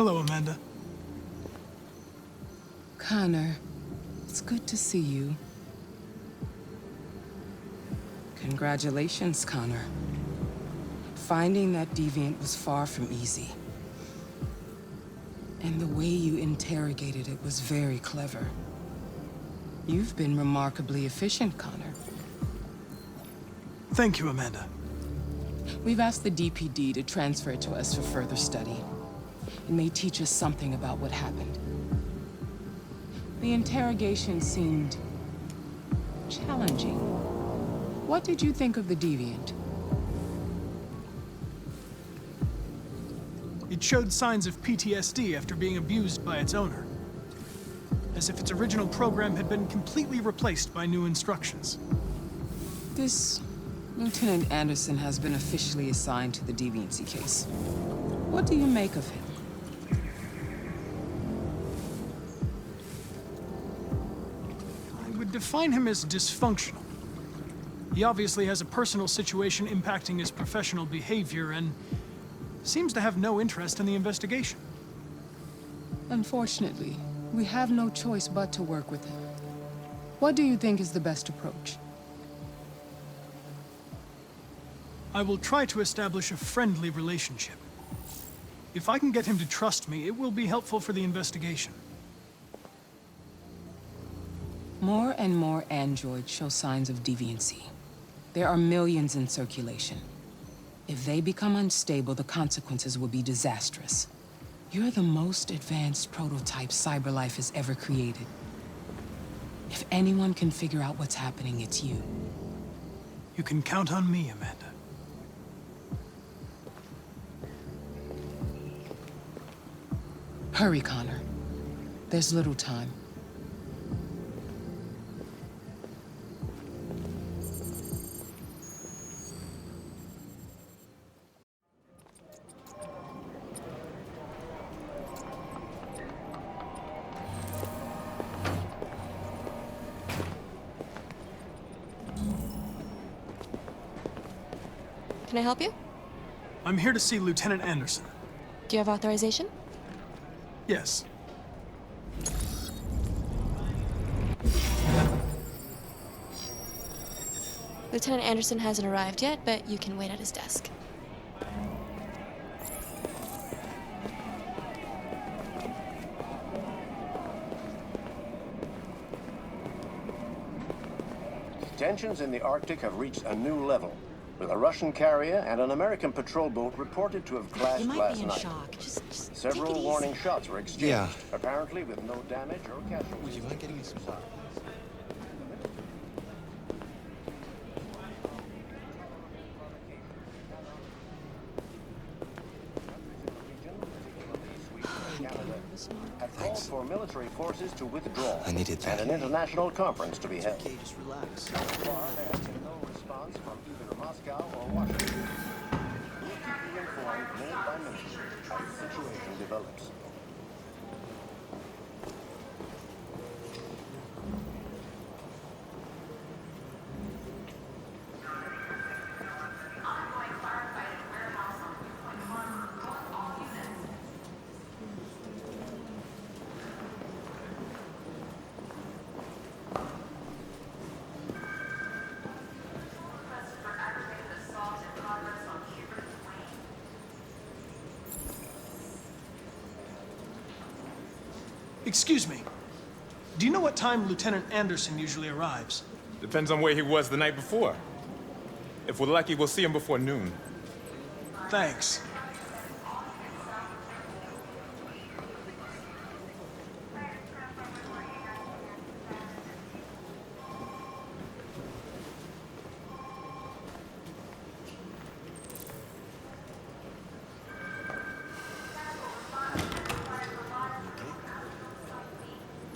Hello, Amanda. Connor, it's good to see you. Congratulations, Connor. Finding that deviant was far from easy. And the way you interrogated it was very clever. You've been remarkably efficient, Connor. Thank you, Amanda. We've asked the DPD to transfer it to us for further study. It may teach us something about what happened. The interrogation seemed challenging. What did you think of the deviant? It showed signs of PTSD after being abused by its owner. As if its original program had been completely replaced by new instructions. This Lieutenant Anderson has been officially assigned to the deviancy case. What do you make of him? I would define him as dysfunctional. He obviously has a personal situation impacting his professional behavior and seems to have no interest in the investigation. Unfortunately, we have no choice but to work with him. What do you think is the best approach? I will try to establish a friendly relationship. If I can get him to trust me, it will be helpful for the investigation. More and more androids show signs of deviancy. There are millions in circulation. If they become unstable, the consequences will be disastrous. You're the most advanced prototype CyberLife has ever created. If anyone can figure out what's happening, it's you. You can count on me, Amanda. Hurry, Connor. There's little time. Can I help you? I'm here to see Lieutenant Anderson. Do you have authorization? Yes. Lieutenant Anderson hasn't arrived yet, but you can wait at his desk. Tensions in the Arctic have reached a new level, with a Russian carrier and an American patrol boat reported to have clashed You might last be in night. shock. Just Several take it easy. warning shots were exchanged, Yeah. apparently with no damage or casualties. Would you mind getting me some water? Have called for military forces to withdraw. I needed that. And an international conference to be held. Okay, just relax. So far, there has been no response from either Moscow or Washington. We'll keep you informed minute by minute as the situation develops. Excuse me. Do you know what time Lieutenant Anderson usually arrives? Depends on where he was the night before. If we're lucky, we'll see him before noon. Thanks.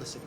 Listen.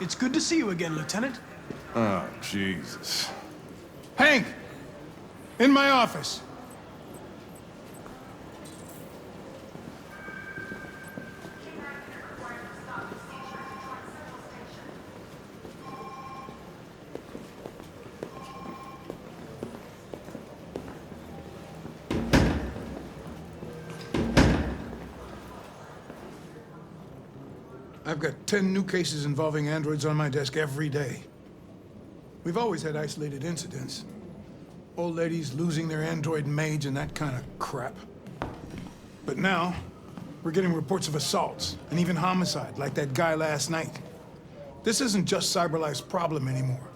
It's good to see you again, Lieutenant. Oh, Jesus. Hank! In my office. I've got 10 new cases involving androids on my desk every day. We've always had isolated incidents. Old ladies losing their android maids and that kind of crap. But now, we're getting reports of assaults and even homicide, like that guy last night. This isn't just CyberLife's problem anymore.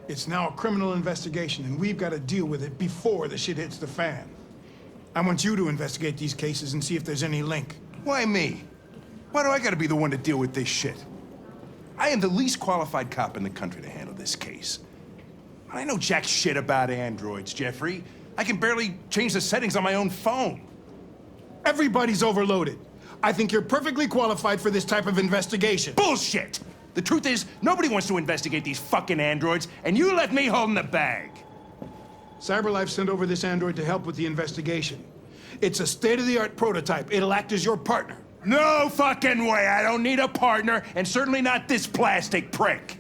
It's now a criminal investigation, and we've got to deal with it before the shit hits the fan. I want you to investigate these cases and see if there's any link. Why me? Why do I gotta be the one to deal with this shit? I am the least qualified cop in the country to handle this case. I know jack shit about androids, Jeffrey. I can barely change the settings on my own phone. Everybody's overloaded. I think you're perfectly qualified for this type of investigation. Bullshit! The truth is, nobody wants to investigate these fucking androids, and you left me holding the bag. CyberLife sent over this android to help with the investigation. It's a state-of-the-art prototype. It'll act as your partner. No fucking way! I don't need a partner, and certainly not this plastic prick.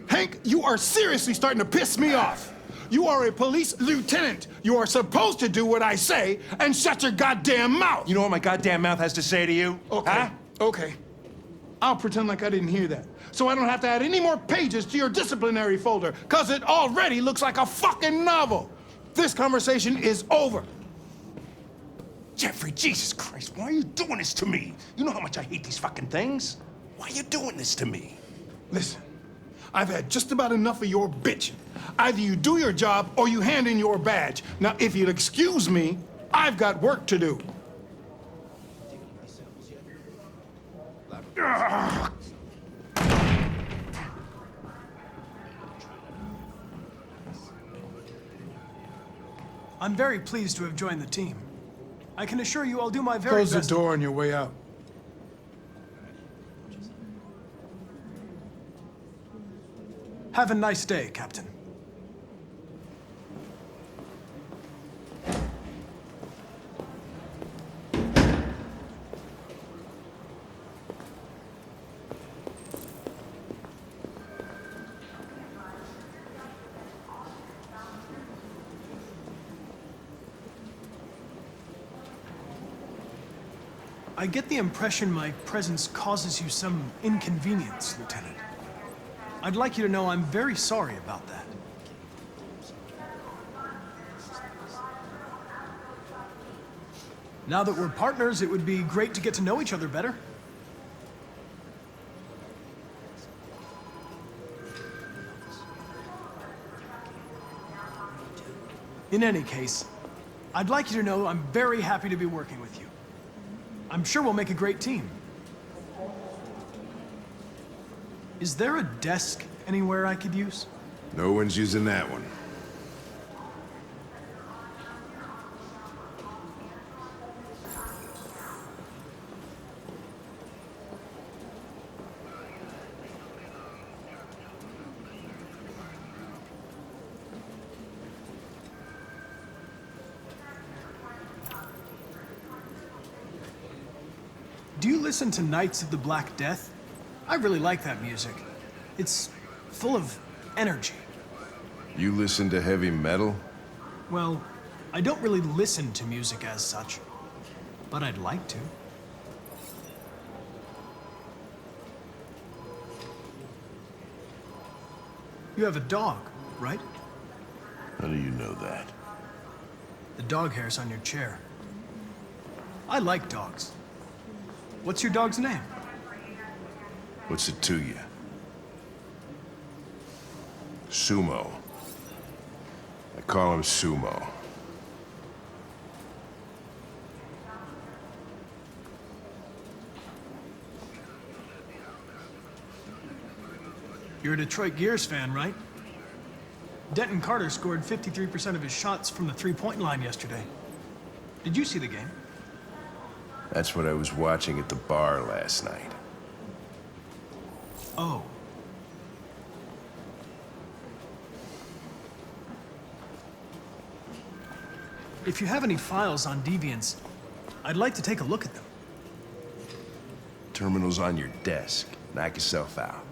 Hank, you are seriously starting to piss me off. You are a police lieutenant. You are supposed to do what I say and shut your goddamn mouth. You know what my goddamn mouth has to say to you? Okay, Huh? okay. I'll pretend like I didn't hear that, so I don't have to add any more pages to your disciplinary folder, because it already looks like a fucking novel. This conversation is over. Jeffrey, Jesus Christ, why are you doing this to me? You know how much I hate these fucking things. Why are you doing this to me? Listen, I've had just about enough of your bitching. Either you do your job or you hand in your badge. Now, if you'll excuse me, I've got work to do. Ugh. I'm very pleased to have joined the team. I can assure you I'll do my very Close the best. door on your way out. Have a nice day, Captain. I get the impression my presence causes you some inconvenience, Lieutenant. I'd like you to know I'm very sorry about that. Now that we're partners, it would be great to get to know each other better. In any case, I'd like you to know I'm very happy to be working with you. I'm sure we'll make a great team. Is there a desk anywhere I could use? No one's using that one. Do you listen to Knights of the Black Death? I really like that music. It's full of energy. You listen to heavy metal? Well, I don't really listen to music as such, but I'd like to. You have a dog, right? How do you know that? The dog hair's on your chair. I like dogs. What's your dog's name? What's it to you? Sumo. I call him Sumo. You're a Detroit Gears fan, right? Denton Carter scored 53% of his shots from the three-point line yesterday. Did you see the game? That's what I was watching at the bar last night. Oh. If you have any files on deviants, I'd like to take a look at them. Terminal's on your desk. Knock yourself out.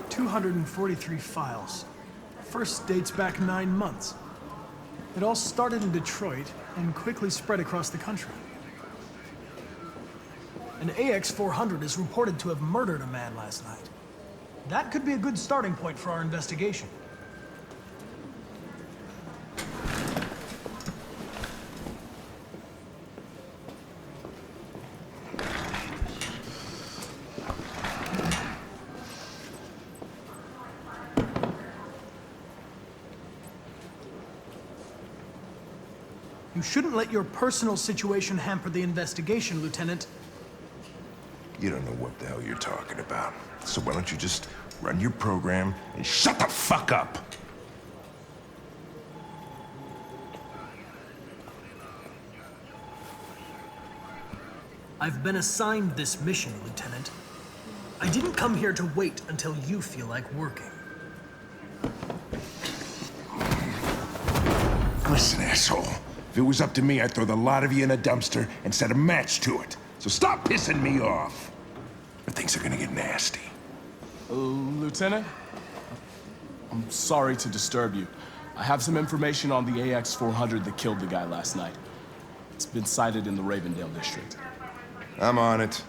.243 files. First dates back 9 months. It all started in Detroit and quickly spread across the country. An AX-400 is reported to have murdered a man last night. That could be a good starting point for our investigation. You shouldn't let your personal situation hamper the investigation, Lieutenant. You don't know what the hell you're talking about. So why don't you just run your program and shut the fuck up? I've been assigned this mission, Lieutenant. I didn't come here to wait until you feel like working. Listen, asshole. If it was up to me, I'd throw the lot of you in a dumpster and set a match to it. So stop pissing me off. Or things are gonna get nasty. Lieutenant? I'm sorry to disturb you. I have some information on the AX-400 that killed the guy last night. It's been sighted in the Ravendale district. I'm on it.